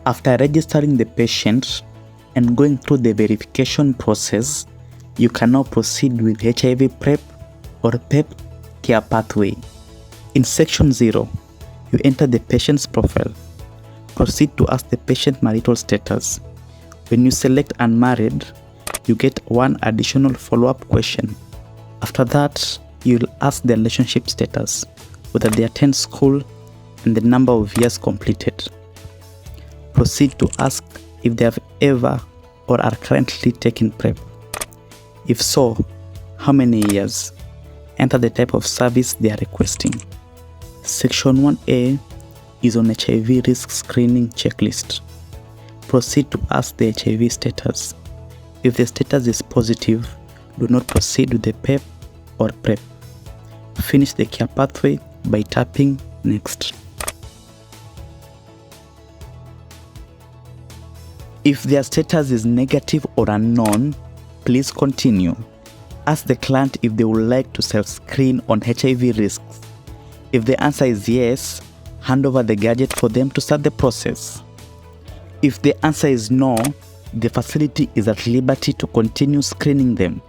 After registering the patient and going through the verification process, you can now proceed with HIV Prep or PEP care pathway. In section 0, you enter the patient's profile. Proceed to ask the patient marital status. When you select unmarried, you get one additional follow-up question. After that, you'll ask their relationship status, whether they attend school, and the number of years completed. Proceed to ask if they have ever or are currently taking PrEP. If so, how many years? Enter the type of service they are requesting. Section 1A is on HIV risk screening checklist. Proceed to ask the HIV status. If the status is positive, do not proceed with the PEP or PrEP. Finish the care pathway by tapping Next. If their status is negative or unknown, please continue. Ask the client if they would like to self-screen on HIV risks. If the answer is yes, hand over the gadget for them to start the process. If the answer is no, the facility is at liberty to continue screening them.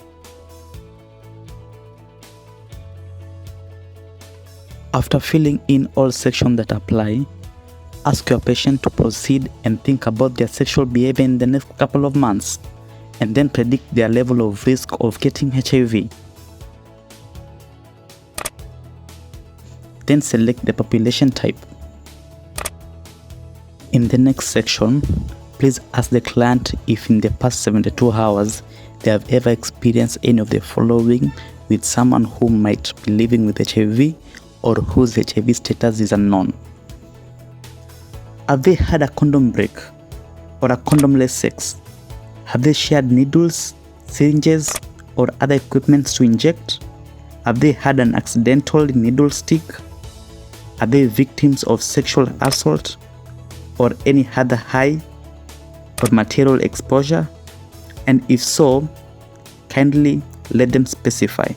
After filling in all sections that apply, ask your patient to proceed and think about their sexual behavior in the next couple of months, and then predict their level of risk of getting HIV. Then select the population type. In the next section, please ask the client if in the past 72 hours they have ever experienced any of the following with someone who might be living with HIV or whose HIV status is unknown. Have they had a condom break or a condomless sex? Have they shared needles, syringes, or other equipment to inject? Have they had an accidental needle stick? Are they victims of sexual assault or any other high or material exposure? And if so, kindly let them specify.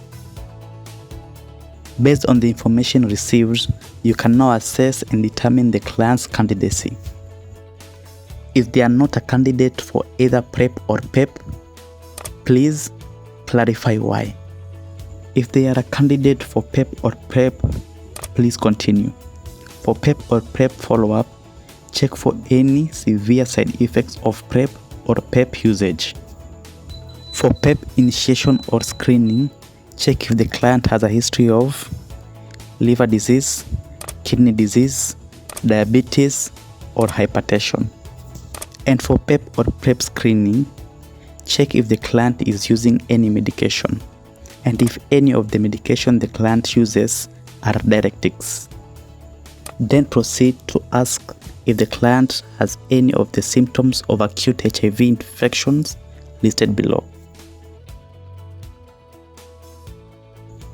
Based on the information received, you can now assess and determine the client's candidacy. If they are not a candidate for either PrEP or PEP, please clarify why. If they are a candidate for PEP or PrEP, please continue. For PEP or PrEP follow-up, check for any severe side effects of PrEP or PEP usage. For PEP initiation or screening, check if the client has a history of liver disease, kidney disease, diabetes, or hypertension. And for PEP or PrEP screening, check if the client is using any medication, and if any of the medication the client uses are diuretics. Then proceed to ask if the client has any of the symptoms of acute HIV infections listed below.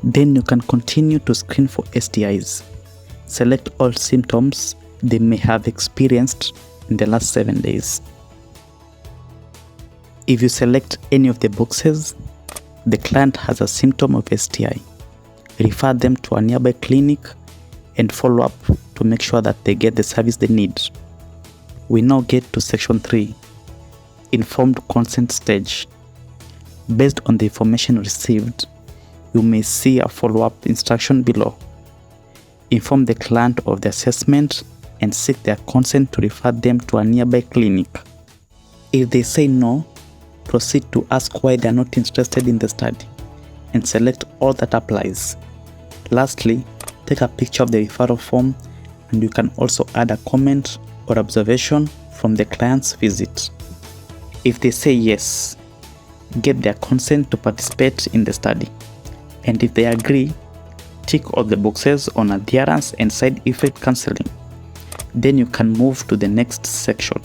Then you can continue to screen for STIs. Select all symptoms they may have experienced in the last 7 days. If you select any of the boxes, the client has a symptom of STI. Refer them to a nearby clinic and follow up to make sure that they get the service they need. We now get to section 3, informed consent stage. Based on the information received, you may see a follow-up instruction below. Inform the client of the assessment and seek their consent to refer them to a nearby clinic. If they say no, proceed to ask why they are not interested in the study and select all that applies. Lastly, take a picture of the referral form, and you can also add a comment or observation from the client's visit. If they say yes, get their consent to participate in the study. And if they agree, tick all the boxes on adherence and side effect counseling. Then you can move to the next section,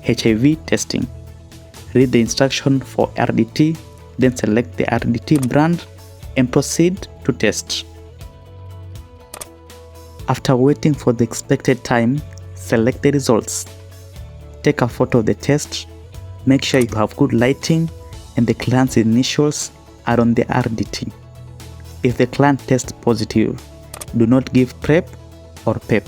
HIV testing. Read the instruction for RDT, then select the RDT brand and proceed to test. After waiting for the expected time, select the results. Take a photo of the test, make sure you have good lighting and the client's initials are on the RDT. If the client tests positive, do not give PrEP or PEP.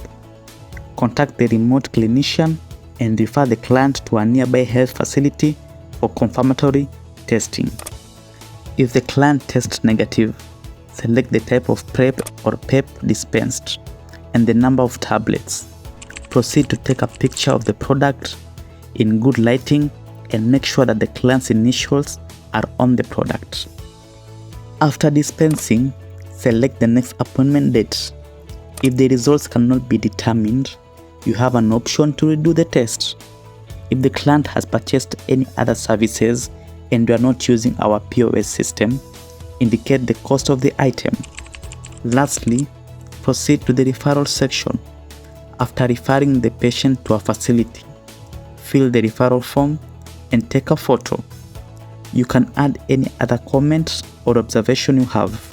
Contact the remote clinician and refer the client to a nearby health facility for confirmatory testing. If the client tests negative, select the type of PrEP or PEP dispensed and the number of tablets. Proceed to take a picture of the product in good lighting and make sure that the client's initials are on the product. After dispensing, select the next appointment date. If the results cannot be determined, you have an option to redo the test. If the client has purchased any other services and you are not using our POS system, indicate the cost of the item. Lastly, proceed to the referral section. After referring the patient to a facility, fill the referral form and take a photo. You can add any other comments or observation you have.